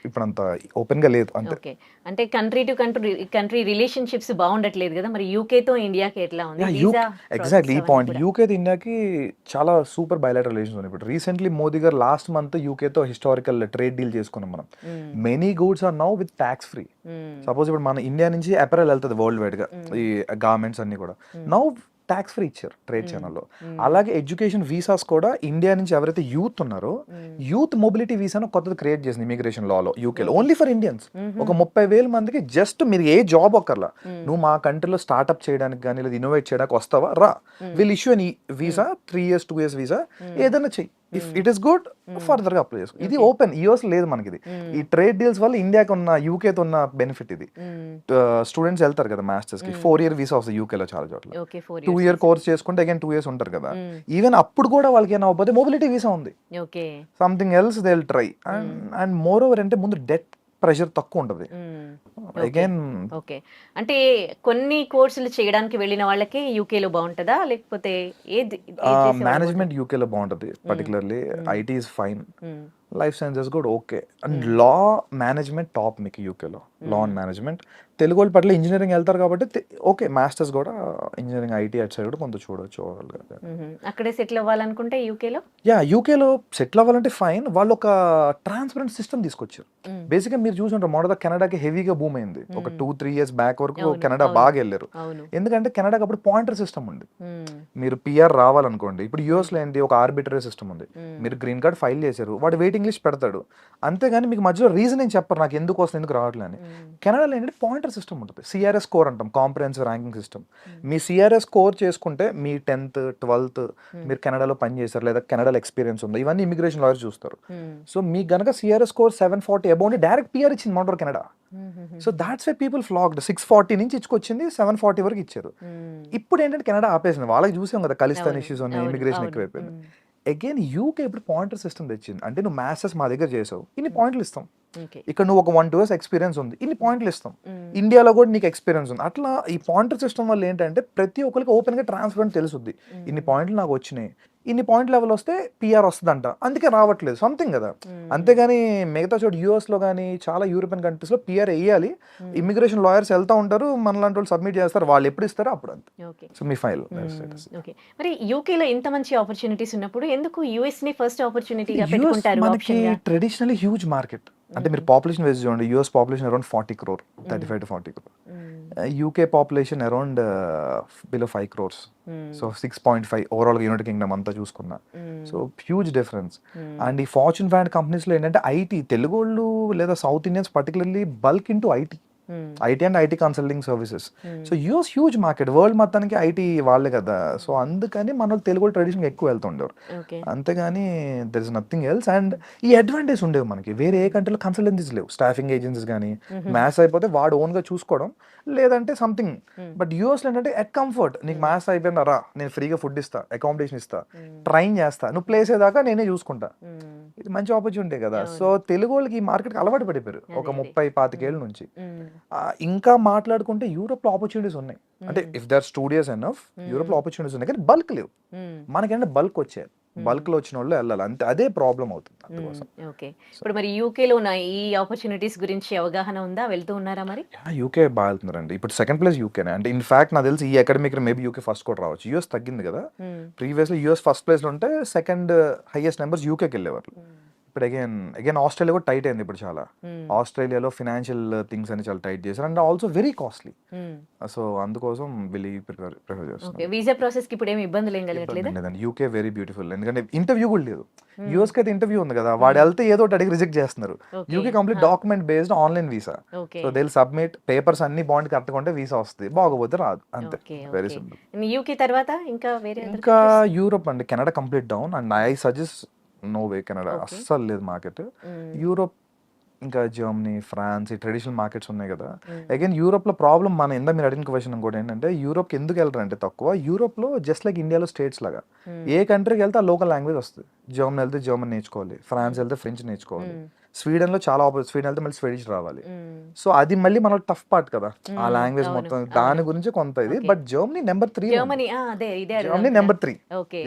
ఇప్పుడు అంత ఓపెన్ గా లేదు అంతే. అంటే కంట్రీ టు కంట్రీ రిలేషన్షిప్స్ బాగుండట్లేదు కదా, మరి యూకేతో ఇండియాకి ఎట్లా ఉంది? ఎగ్జాక్ట్లీ ఈ పాయింట్. యూకేతో ఇండియాకి చాలా సూపర్ బయలాటరల్ రిలేషన్స్ ఉన్నాయి. ఇప్పుడు recently Modi garu last month యూకేతో హిస్టారికల్ ట్రేడ్ డీల్ చేసుకున్నాం మనం. Many goods are now with tax free. Suppose ఇప్పుడు మన ఇండియా నుంచి అపెరల్ వెళ్తుంది వరల్డ్ వైడ్ గా, ఈ గార్మెంట్స్ అన్ని కూడా నౌ ట్యాక్స్ ఫ్రీ ఇచ్చారు ట్రేడ్ ఛానల్లో. అలాగే ఎడ్యుకేషన్ వీసాస్ కూడా ఇండియా నుంచి ఎవరైతే యూత్ ఉన్నారో యూత్ మొబిలిటీ వీసాను కొత్తది క్రియేట్ చేసింది ఇమిగ్రేషన్ లాలో యూకేలో, ఓన్లీ ఫర్ ఇండియన్స్. ఒక 30,000 మందికి జస్ట్ మీరు ఏ జాబ్ ఒక్కర్లా, నువ్వు మా కంట్రీలో స్టార్ట్అప్ చేయడానికి కానీ లేదా ఇన్నోవేట్ చేయడానికి వస్తావా రా, విల్ ఇష్యూ అని వీసా 3 years 2 years వీసా ఏదైనా చెయ్యి, if it is good further గా అప్లై చేసుకో. ఇది ఓపెన్ యూఎస్ లేదు మనకి ఇది. ఈ ట్రేడ్ డీల్స్ వల్ల ఇండియాకి ఉన్న యూకేతో ఉన్న బెనిఫిట్ ఇది. స్టూడెంట్స్ వెళ్తారు కదా మాస్టర్స్ కి, 4 year వీసా వస్తుంది యూకేలో చాలా చోట్ల. 2 year కోర్స్ చేసుకుంటే అగైన్ 2 years ఉంటారు కదా. ఈవెన్ అప్పుడు కూడా వాళ్ళకి ఏమైనా అవ్వకపోతే మొబిలిటీ వీసా ఉంది, something else they will try. And more over అంటే ముందు డెట్ ప్రెషర్ తక్కువ ఉంటుంది. అగైన్ ఓకే, అంటే కొన్ని కోర్సులు చేయడానికి వెళ్ళిన వాళ్ళకి యూకేలో బాగుంటుందా లేకపోతే ఏది? మేనేజ్మెంట్ యూకేలో బాగుంటుంది, particularly IT is fine, life sciences కూడా okay. And law management top మీకు యూకేలో, లా అండ్ మేనేజ్మెంట్. తెలుగు వాళ్ళు పట్ల ఇంజనీరింగ్ వెళ్తారు కాబట్టి ఓకే, మాస్టర్స్ కూడా ఇంజనీరింగ్ ఐటీ అటు సైడ్ కూడా కొంత చూడొచ్చు. అక్కడే సెటిల్ అవ్వాలనుకుంటే యూకేలో, యూకేలో సెటిల్ అవ్వాలంటే ఫైన్. వాళ్ళు ఒక ట్రాన్స్పరెంట్ సిస్టమ్ తీసుకొచ్చారు. బేసిక్గా మీరు చూసుంటారు మొదట కెనడాకి హెవీగా బూమ్ అయింది ఒక 2-3 years బ్యాక్ వరకు. కెనడా బాగా వెళ్ళారు ఎందుకంటే కెనడాకి అప్పుడు పాయింటర్ సిస్టమ్ ఉంది. మీరు పిఆర్ రావాలనుకోండి, ఇప్పుడు యూఎస్ లో ఏంటి ఒక ఆర్బిటరీ సిస్టమ్ ఉంది. మీరు గ్రీన్ కార్డ్ ఫైల్ చేశారు, వాడు వెయిటింగ్ లిస్ట్ పెడతాడు, అంతేగాని మీకు మధ్యలో రీజనింగ్ చెప్పరు నాకు ఎందుకు వస్తుంది ఎందుకు రావట్లేదు అని. కెనడాలో ఏంటంటే పాయింటర్ సిస్టమ్ ఉంటుంది, సిఆర్ఎస్ స్కోర్ అంటాం, కాంప్రహెన్సివ్ ర్యాంకింగ్ సిస్టమ్. మీ సిఆర్ఎస్ స్కోర్ చేసుకుంటే మీ 10th 12th మీరు కెనడాలో పని చేశారు లేదా కెనడాలో ఎక్స్పీరియన్స్ ఉంది, ఇవన్నీ ఇమిగ్రేషన్ లాయర్స్ చూస్తారు. సో మీకు గనక CRS score 740 above direct PR ఇచ్చింది మౌంటర్ Canada. So that's why people flocked. 640 నుంచి ఇచ్చుకొచ్చింది 740 వరకు ఇచ్చారు. ఇప్పుడు ఏంటంటే కెనడా ఆపేసింది, వాళ్ళకి చూసాం కదా ఖలిస్తాన్ ఇష్యూస్ ఉన్నాయి, ఇమిగ్రేషన్ ఎక్కువైపోయింది. అగైన్ యూకే ఇప్పుడు పాయింటర్ సిస్టమ్ తెచ్చింది. అంటే నువ్వు మాస్టర్స్ మా దగ్గర చేసావు, ఇన్ని పాయింట్లు ఇస్తాం. ఇక్కడ నువ్వు ఒక 1-2 years ఎక్స్పీరియన్స్ ఉంది, ఇన్ని పాయింట్లు ఇస్తాం. ఇండియాలో కూడా నీకు ఎక్స్పీరియన్స్ ఉంది. అట్లా ఈ పాయింటర్ సిస్టమ్ వల్ల ఏంటంటే ప్రతి ఒక్కరికి ఓపెన్ గా ట్రాన్స్పరెంట్ తెలుస్తుంది, ఇన్ని పాయింట్లు నాకు వచ్చినాయి, ఇన్ని పాయింట్ లెవెల్ వస్తే పిఆర్ వస్తుందంట, అందుకే రావట్లేదు సంథింగ్ కదా. అంతేగాని మిగతా చోట యూఎస్ లో కానీ చాలా యూరోపియన్ కంట్రీస్ లో పిఆర్ వేయాలి, ఇమిగ్రేషన్ లాయర్స్ వెళ్తా ఉంటారు, మనలాంటి వాళ్ళు సబ్మిట్ చేస్తారు, వాళ్ళు ఎప్పుడు ఇస్తారో అప్పుడు అంతే. సో మీ ఫైల్. మరి యూకేలో ఇంత మంచి ఆపర్చునిటీస్ ఉన్నప్పుడు ఎందుకు యూఎస్ ని ఫస్ట్ ఆపర్చునిటీగా పెట్టుకుంటారు? మనకి ట్రెడిషనల్లీ హ్యూజ్ మార్కెట్. అంటే మీరు పాపులేషన్ వైజ్ చూడండి, US population around 40 crore, 35 to 40 crore. UK population around below 5 crores. So 6.5 overall United Kingdom అంతా చూసుకున్నా. So huge difference. అండ్ ఈ ఫార్చ్యూన్ 500 కంపెనీస్లో ఏంటంటే ఐటీ, తెలుగు వాళ్ళు లేదా south Indians particularly bulk into IT and IT consulting services. So US huge market, world మొత్తానికి IT వాళ్ళే కదా. సో అందుకని మన తెలుగు ట్రెడిషన్ ఎక్కువ వెళ్తుండేవారు, అంతేగాని there is nothing else. And ఈ అడ్వాంటేజ్ ఉండేవి మనకి, వేరే ఏ కంట్రీలో కన్సల్టెన్సీస్ లేవు, స్టాఫింగ్ ఏజెన్సీస్ కానీ, మ్యాథ్స్ అయిపోతే వాడు ఓన్ గా చూసుకోవడం లేదంటే సంథింగ్. బట్ యూఎస్ లో ఏంటంటే ఎట్ కంఫర్ట్, నీకు మ్యాథ్స్ అయిపోయిందా రా, నేను ఫ్రీగా ఫుడ్ ఇస్తా, అకామిడేషన్ ఇస్తా, ట్రైన్ చేస్తా, నువ్వు ప్లేస్ అయ్యేదాకా నేనే చూసుకుంటా. ఇది మంచి ఆపర్చునిటీ కదా. సో తెలుగు వాళ్ళకి ఈ మార్కెట్ అలవాటు పడిపోయారు ఒక 30-25 ఏళ్ళ నుంచి. ఇంకా మాట్లాడుకుంటే యూరోప్ లో ఆపర్చునిటీస్ ఉన్నాయి, అంటే if there studios enough Europe లో ఆపర్చునిటీస్ ఉన్నాయి, కానీ బల్క్ లేవు. మనకంటే బల్క్ వచ్చాయి, బల్క్ లో వచ్చిన వాళ్ళు వెళ్ళాలి, అంతే. అదే ప్రాబ్లం అవుతుంది అందుకోసం. ఓకే, ఇప్పుడు మరి యూకేలో ఉన్న ఈ ఆపర్చునిటీస్ గురించి అవగాహన ఉందా? వెళ్తూ ఉన్నారా మరి? యూకే బాగా వెళ్తున్నారండి. ఇప్పుడు సెకండ్ ప్లేస్ యూకేనే. అంటే ఇన్ఫాక్ట్ నాకు తెలిసి ఈ అకాడమిక్ మేబీ యూకే ఫస్ట్ కూడా రావచ్చు. యూఎస్ తగ్గింది కదా, ప్రీవియస్లీ యూఎస్ ఫస్ట్ ప్లేస్ లో ఉంటే సెకండ్ హైయెస్ట్ నెంబర్స్ యూకేకి వెళ్ళేవారు. ఇప్పుడు అగైన్ ఆస్ట్రేలియా కూడా టైట్ అయింది ఇప్పుడు చాలా. ఆస్ట్రేలియాలో ఫినాన్షియల్ థింగ్స్ అని చాలా టైట్ చేశారు, and also very costly. So అందుకోసం వీళ్ళు ప్రిఫర్ చేస్తారు. వీసా ప్రాసెస్ కి ఇప్పుడు ఏమి ఇబ్బందులు ఏం కలగట్లేదు. యూకే వెరీ బ్యూటిఫుల్, ఎందుకంటే ఇంటర్వ్యూ కూడా లేదు. యూఎస్ కి అయితే ఇంటర్వ్యూ ఉంది కదా, వాడు వెళ్తే ఏదో ఒకటి అడిగి రిజెక్ట్ చేస్తున్నారు. UK complete document based online visa. So they will submit papers అన్ని బాండ్ కరెక్ట్ ఉంటే వీసా వస్తుంది, బాగోపోతే రాదు, అంతే. Very simple. యూకే తర్వాత ఇంకా వేరే ఇంకా యూరోప్ అండి, Canada complete down. And I suggest no way, Canada అస్సలు లేదు మార్కెట్. యూరోప్ ఇంకా జర్మనీ, ఫ్రాన్స్, ఈ ట్రెడిషనల్ మార్కెట్స్ ఉన్నాయి కదా. అగైన్ యూరోప్ లో ప్రాబ్లం, మన ఇందా మీరు అడిగిన క్వశ్చన్ ఇంకోటి ఏంటంటే, యూరోప్ ఎందుకు వెళ్ళరు అంటే తక్కువ. యూరోప్ లో జస్ట్ లైక్ ఇండియాలో స్టేట్స్ లాగా ఏ కంట్రీకి వెళ్తే ఆ లోకల్ లాంగ్వేజ్ వస్తుంది. జర్మనీ వెళ్తే జర్మన్ నేర్చుకోవాలి, ఫ్రాన్స్ వెళ్తే ఫ్రెంచ్ నేర్చుకోవాలి, స్వీడన్ లో చాలా స్వీడన్ వెళ్తే మళ్ళీ స్వీడిష్ రావాలి. సో అది మళ్ళీ మన టఫ్ పార్ట్ కదా, ఆ లాంగ్వేజ్ మొత్తం, దాని గురించి కొంత ఇది. But Germany number 3. Germany number 3.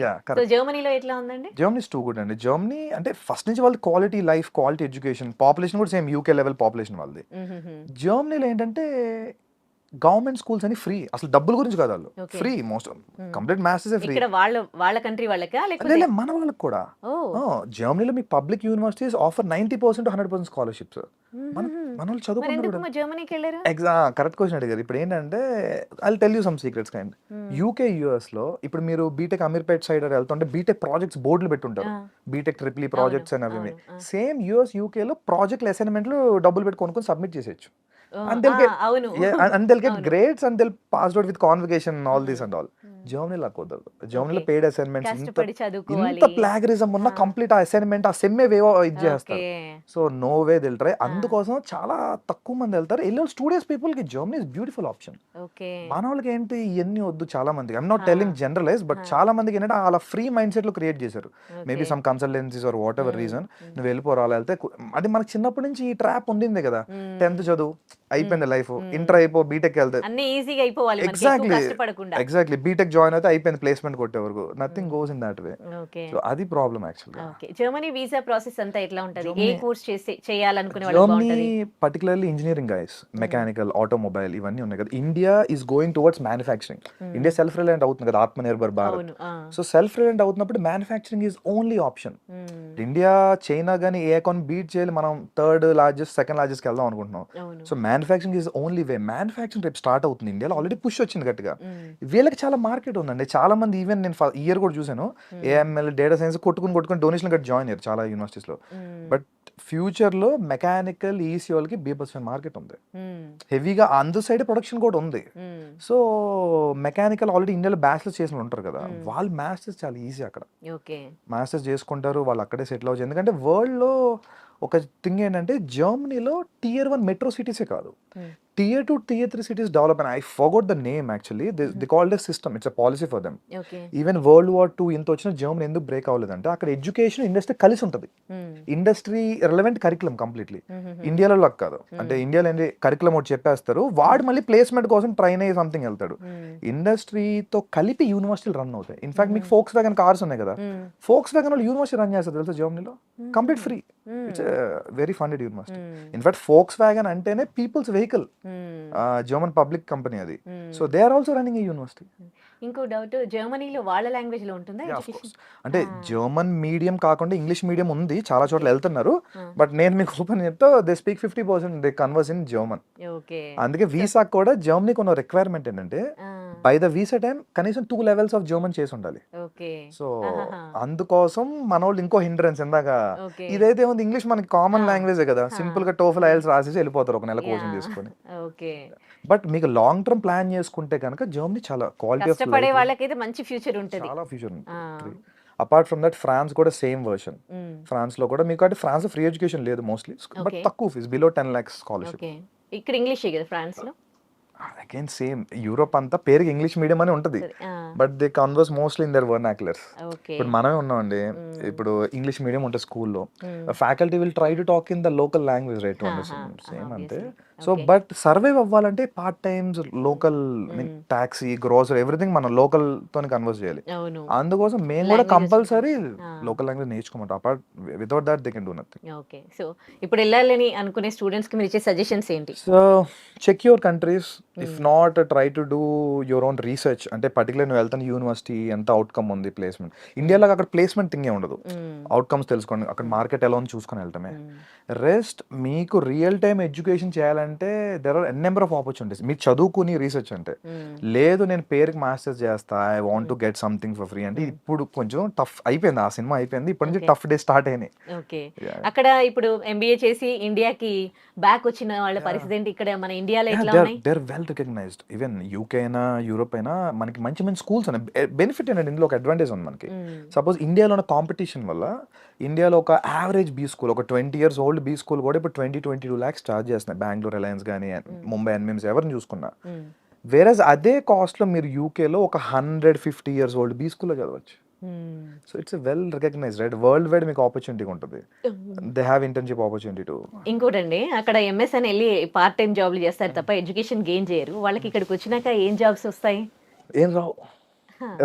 జర్మనీలో ఎట్లా ఉందండి? జర్మనీ ఇస్ టూ గుడ్ అండి. జర్మనీ అంటే ఫస్ట్ నుంచి వాళ్ళది quality life, quality education, population కూడా సేమ్ యూకే లెవెల్ పాపులేషన్ వాళ్ళది. జర్మనీలో ఏంటంటే గవర్నమెంట్ స్కూల్స్ అని ఫ్రీ, అసలు డబ్బుల గురించి కాదు, వాళ్ళు Okay. Free, most complete masters free. ఇక్కడ వాళ్ళ కంట్రీ వాళ్ళకా లేకపోతే లేదు, మన వాళ్ళకి కూడా. జర్మనీలో మీకు పబ్లిక్ యూనివర్సిటీస్ ఆఫర్ 90% 100% స్కాలర్షిప్స్. మన మన వాళ్ళు మరి చదువుకుంటారు ఎందుకు జర్మనీకి వెళ్ళారు? కరెక్ట్ క్వశ్చన్ అడిగారు. ఇప్పుడు ఏంటంటే I tell you some secrets kind. UK US లో ఇప్పుడు మీరు బీటెక్ అమీర్పేట్ సైడ్ వెళ్తుంటే బీటెక్ ప్రాజెక్ట్స్ బోర్డులు పెట్టుంటారు, బీటెక్ ట్రిపుల్ ప్రాజెక్ట్స్ అని అవి. సేమ్ యుఎస్ యూకే లో ప్రాజెక్ట్ అసైన్మెంట్లు డబ్బులు పెట్టి కొనుక్కొని సబ్మిట్ చేసేయచ్చు. And they'll get, అవును. and they'll get grades and they'll pass out with convocation and all this and all. జర్మనీలో కుదరదు. జర్మనీలో Okay. పెయిడ్ అసైన్మెంట్స్ కష్టపడి చదువుకోవాలి. ఇంత ప్లాగరిజం ఉన్న కంప్లీట్ ఆ అసైన్మెంట్ ఆ సెమ్మే వేవో ఇది చేస్తారు. Okay. సో నో వే దిల్ ట్రై. అందుకోసం చాలా తక్కువ మంది వెళ్తారు. వెళ్ళిన స్టూడెంట్స్ పీపుల్ కి Germany is beautiful option. Okay. మన వాళ్ళకి ఏంటి ఇవన్నీ వద్దు చాలా మందికి. I'm not telling generalize, but చాలా మందికి ఏంటంటే అలా ఫ్రీ మైండ్ సెట్ లో క్రియేట్ చేశారు. Maybe some consultancies or whatever reason. నువ్వు వెళ్ళిపోరా అలా వెళ్తే అది మనకి చిన్నప్పటి నుంచి ఈ ట్రాప్ ఉండింది కదా. 10th చదువు అయిపోయింది లైఫ్, ఇంటర్ అయిపో బీటెక్ వెళ్తే అన్ని ఈజీగా అయిపోవాలి మనకి, ఎక్కువ ఎగ్జాక్ట్లీ కష్టపడకుండా. ఎగ్జాక్ట్లీ బీటెక్ జాయిన్ అయితే అయిపోయింది, ప్లేస్మెంట్ కొట్టే వరకు nothing goes in that way. Okay. So అది ప్రాబ్లం యాక్చువల్గా. ఓకే. జర్మనీ వీసా ప్రాసెస్ అంతా ఎట్లా ఉంటది? ఏ కోర్స్ చేయాలనుకునే వాళ్ళకి జర్మనీ బాగుంటది? Particularly engineering guys, mechanical, automobile ఇవన్నీ ఉన్నాయి కదా. India is going towards manufacturing. India self reliant అవుతుంది కదా, ఆత్మనిర్భర్ భారత్. అవును. సో సెల్ఫ్ రిలయంట్ అవుతున్నప్పుడు manufacturing is only option. India China కానీ ఏ అకౌంట్ బీట్ చేయాలి, మనం థర్డ్ లార్జెస్ట్ సెకండ్ లార్జెస్ట్ వెళ్దాం అనుకుంటున్నాం. అవును. So manufacturing is only way. Manufacturing రేపు స్టార్ట్ అవుతుంది ఇండియాలో, ఆల్రెడీ పుష్ వచ్చింది గట్టిగా. వీళ్ళకి చాలా మార్కెట్ ఉందండి. చాలా మంది ఈవెన్ నేను ఇయర్ కూడా చూసాను, ఏఎంఎల్ డేటా సైన్స్ కొట్టుకుని డొనేషన్ కట్టి జాయిన్ అయ్యారు చాలా యూనివర్సిటీస్ లో. బట్ ఫ్యూచర్ లో మెకానికల్ ఈసీ వాళ్ళకి బీభత్సమైన మార్కెట్ ఉంది, హెవీగా అందు సైడ్ ప్రొడక్షన్ కూడా ఉంది. సో మెకానికల్ ఆల్రెడీ ఇండియాలో బ్యాచిలర్స్ చేసిన వాళ్ళు ఉంటారు కదా, వాళ్ళు మాస్టర్స్ చాలా ఈజీ అక్కడ ఓకే. మాస్టర్స్ చేసుకుంటారు, వాళ్ళు అక్కడే సెటిల్ అవ్వచ్చు. ఎందుకంటే వరల్డ్ లో ఒక థింగ్ ఏంటంటే జర్మనీలో tier 1 మెట్రో సిటీసే కాదు, tier 2 tier 3 cities develop, and I forgot the name actually. They called a system, it's a policy for them. Okay. Even world war 2 ఇంత వచ్చిన జర్మనీ ఎందుకు బ్రేక్ అవ్వలేదంటే అక్కడ ఎడ్యుకేషన్ ఇండస్ట్రీ కలిసి ఉంటుంది. Industry relevant curriculum completely. ఇండియాలో లాగా కాదు. అంటే ఇండియాలో ఏంటి కరికులం ఒకటి చెప్పేస్తారు, వాడు మళ్ళీ ప్లేస్మెంట్ కోసం ట్రైన్ అయ్యి సంథింగ్ వెళ్తాడు. ఇండస్ట్రీతో కలిపి యూనివర్సిటీలు రన్ అవుతాయి. ఇన్ఫాక్ట్ మీకు ఫోక్స్ వ్యాగన్ కార్స్ ఉన్నాయి కదా, ఫోక్స్ వ్యాగన్ వాళ్ళు యూనివర్సిటీ రన్ చేస్తారు తెలుసా జర్మనీలో, complete free. It's very funded university. In fact Volkswagen అంటేనే people's vehicle, German public company అది. So they are also running a university. ఇంకో డౌట్, జర్మనీలో వాళ్ళ లాంగ్వేజ్ లో ఉంటుందా Yeah, of ఎడ్యుకేషన్? course. అంటే జర్మన్ మీడియం కాకుండా ఇంగ్లీష్ మీడియం ఉంది, చాలా చోట్ల వెళ్తున్నారు. బట్ నేను మీకు ఓపెన్ చెప్తా, they speak 50% they converse in German. Okay. అందుకే వీసా కూడా జర్మనీకి ఉన్న రిక్వైర్మెంట్ ఏంటంటే బై ద వీసా టైం కనీసం 2 levels ఆఫ్ జర్మన్ చేసి ఉండాలి. ఓకే. సో అందుకోసం మన వాళ్ళు ఇంకో హిండ్రెన్స్ ఇందాక ఓకే. ఇదైతే ఉంది, ఇంగ్లీష్ మనకి కామన్ లాంగ్వేజే కదా, సింపుల్ గా టోఫెల్ ఐఎల్స్ రాసేసి వెళ్ళిపోతారు ఒక నెల కోచింగ్ తీసుకొని. ఓకే. బట్ మీకు లాంగ్ టర్మ్ ప్లాన్ చేసుకుంటే కనుక జర్మనీ చాలా క్వాలిటీ ఆఫ్ కష్టపడే వాళ్ళకైతే మంచి ఫ్యూచర్ ఉంటది. చాలా ఫ్యూచర్ ఉంటుంది. అపార్ట్ ఫ్రమ్ దట్ ఫ్రాన్స్ కూడా సేమ్ వర్షన్. ఫ్రాన్స్ లో కూడా మీకు అంటే ఫ్రాన్స్ ఫ్రీ ఎడ్యుకేషన్ లేదు మోస్ట్లీ, బట్ తక్కువ fees, below 10 lakhs scholarship. Okay. ఇక్కడ ఇంగ్లీషే కదా ఫ్రాన్స్ లో? అగైన్ సేమ్, యూరోప్ అంతా పేరుకి ఇంగ్లీష్ మీడియం అని ఉంటుంది, but they converse mostly in their vernaculars. Okay. ఇప్పుడు మనమే ఉన్నామండి, ఇప్పుడు ఇంగ్లీష్ మీడియం ఉంటుంది స్కూల్లో, faculty will try to talk in the local language right to understand, same అంతే. సో బట్ సర్వైవ్ అవ్వాలంటే part times local taxi grocery everything మనం local తోని కన్వర్స్ చేయాలి. అవును. అందుకోసం మేము కూడా కంపల్సరీ లోకల్ లాంగ్వేజ్ నేర్చుకోమంటాం. Apart without that they can do nothing. Okay. So ఇప్పుడు వెళ్ళాలని అనుకునే స్టూడెంట్స్ కి మీరు ఇచ్చే సజెషన్స్ ఏంటి? So check your countries, if not try to do your own research. అంటే పర్టికులర్ నువ్వు వెళ్తాను యూనివర్సిటీ ఎంత అవుట్కమ్ ఉంది, ప్లేస్మెంట్. ఇండియాలో అక్కడ ప్లేస్మెంట్ థింగే ఉండదు, అవుట్కమ్స్ తెలుసుకోండి, అక్కడ మార్కెట్ ఎలా ఉంది చూసుకొని వెళ్ళటమే. రెస్ట్ మీకు రియల్ టైమ్ ఎడ్యుకేషన్ చేయాలంటే there are n number of opportunities. మీరు చదువుకుని రీసెర్చ్ అంటే లేదు, నేను పేరుకి మాస్టర్స్ చేస్తా, I want to get something for free అంటే ఇప్పుడు కొంచెం టఫ్ అయిపోయింది, ఆ సినిమా అయిపోయింది, ఇప్పటి నుంచి టఫ్ డే స్టార్ట్ అయినాయి. ఓకే. అక్కడ ఇప్పుడు ఎంబీఏ చేసి ఇండియాకి బ్యాక్ వచ్చిన వాళ్ళ పరిస్థితి ఏంటి? ఇక్కడ మన ఇండియాలో ఎట్లా ఉన్నాయి? They are well recognised. Even UK అయినా యూరోప్ అయినా మనకి మంచి మంచి స్కూల్స్ ఉన్నాయి. బెనిఫిట్ ఏంటంటే ఇందులో ఒక అడ్వాంటేజ్ ఉంది మనకి. సపోజ్ ఇండియాలో ఉన్న కాంపిటీషన్ వల్ల ఇండియాలో ఒక యావరేజ్ బీ స్కూల్, ఒక 20 years old బీ స్కూల్ కూడా ఇప్పుడు 20-22 lakhs చార్జ్ చేస్తున్నాయి. బెంగళూరు రిలయన్స్ కానీ ముంబై ఎన్ఎంఎంస్ ఎవరిని చూసుకున్నా. వేరేజ్ అదే కాస్ట్ లో మీరు యూకేలో ఒక 150 years old బీ స్కూల్లో చదవచ్చు. So it's well recognised right, worldwide మీకు ఆపర్చునిటీ ఉంటుంది. They have internship opportunity too. ఇంకోటండి, అక్కడ ఎంఎస్ అని వెళ్ళి పార్ట్ టైం జాబ్లు చేస్తారు తప్ప ఎడ్యుకేషన్ గెయిన్ చేయరు. వాళ్ళకి ఇక్కడికి వచ్చినాక ఏం జాబ్స్ వస్తాయి? ఏం రావు.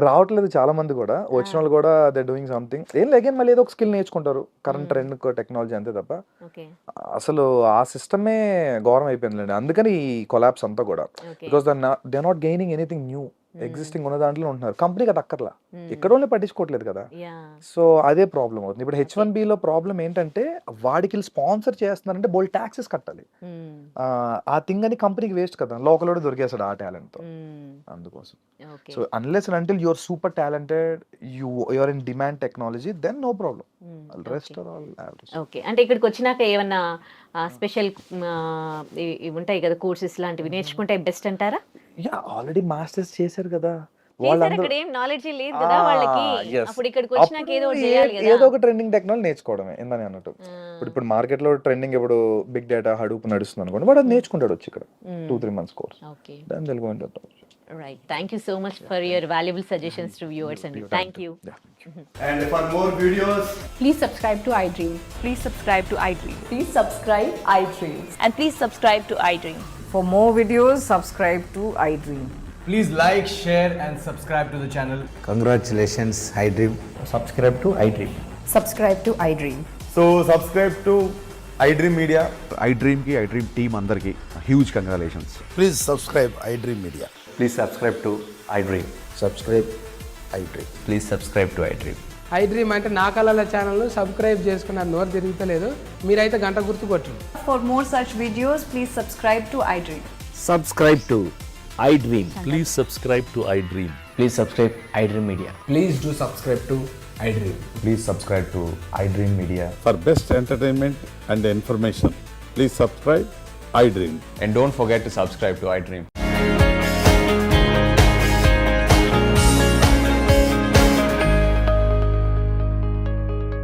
రావట్లేదు చాలా మంది కూడా, వచ్చిన వాళ్ళు కూడా దే డూయింగ్ సంథింగ్ ఏం లేక మళ్ళీ ఏదో ఒక స్కిల్ నేర్చుకుంటారు, కరెంట్ ట్రెండ్ టెక్నాలజీ అంతే తప్ప ఓకే అసలు ఆ సిస్టమే ఘోరం అయిపోయిందండి. అందుకని ఈ కొలాబ్స్ అంతా కూడా, okay because they not gaining anything new, existing ఉన్న దాంట్లో ఉంటున్నారు, కంపెనీకి అది అక్కర్లా, ఇక్కడ వాళ్ళే పట్టించుకోవట్లేదు కదా. యా సో అదే ప్రాబ్లం అవుతుంది ఇప్పుడు. H1B లో ప్రాబ్లం ఏంటంటే వాడికి స్పాన్సర్ చేస్తున్నారంటే బోల్ ట్యాక్సెస్ కట్టాలి, ఆ థింగ్ అని కంపెనీకి వేస్ట్ కదా, లోకల్ కూడా దొరికేస్తాడు ఆ టాలెంట్ తో, అందుకోసం. Okay so unless and until you're super talented, you're in demand technology, then no problem, rest are all average. Okay అంటే ఇక్కడికి వచ్చినాక ఏమన్నా స్పెషల్ ఉంటాయి కదా కోర్సెస్ లాంటివి నేర్చుకుంటే బెస్ట్ అంటారా? యా ఆల్రెడీ మాస్టర్స్ చేశారు కదా చేశారు, వాళ్ళందరూ. అక్కడ ఏం నాలెడ్జ్ లేదు కదా వాళ్ళకి, yes. అప్పుడు ఇక్కడికి వచ్చినాక ఏదో ఒకటి చేయాలి కదా. ఏదో ఒక ట్రెండింగ్ టెక్నాలజీ నేర్చుకోవడమే ఏందని అన్నట్టు. ఇప్పుడు మార్కెట్ లో ట్రెండింగ్ ఇప్పుడు బిగ్ డేటా హడూప్ నడుస్తుంది అనుకోండి, వాడు అది నేర్చుకుంటాడు వచ్చి ఇక్కడ 2-3 months కోర్స్, ఓకే దాని తెలుగు అంటే. Right, thank you so much for your valuable suggestions to viewers and thank you. And for more videos, Please subscribe to iDream. Please subscribe to iDream. Please subscribe iDream. And please subscribe to iDream. For more videos, subscribe to iDream. please like, share, and subscribe to the channel. Congratulations, iDream. Subscribe to iDream. Subscribe to iDream. So subscribe to iDream Media. iDream ki iDream team andarki huge congratulations. Please subscribe iDream Media. Please subscribe to iDream. Subscribe iDream. Please subscribe to iDream. iDream అంటే నా కళల ఛానల్ను subscribe చేసుకున్నారు, నోరు తిరుగుతలేదు, మీరైతే గంట గుర్తు కొట్టండి. For more such videos, please subscribe to iDream. Subscribe to iDream. Please subscribe to iDream. Please subscribe iDream Media. Please do subscribe to iDream. Please subscribe to iDream Media. For best entertainment and information, please subscribe iDream. And don't forget to subscribe to iDream.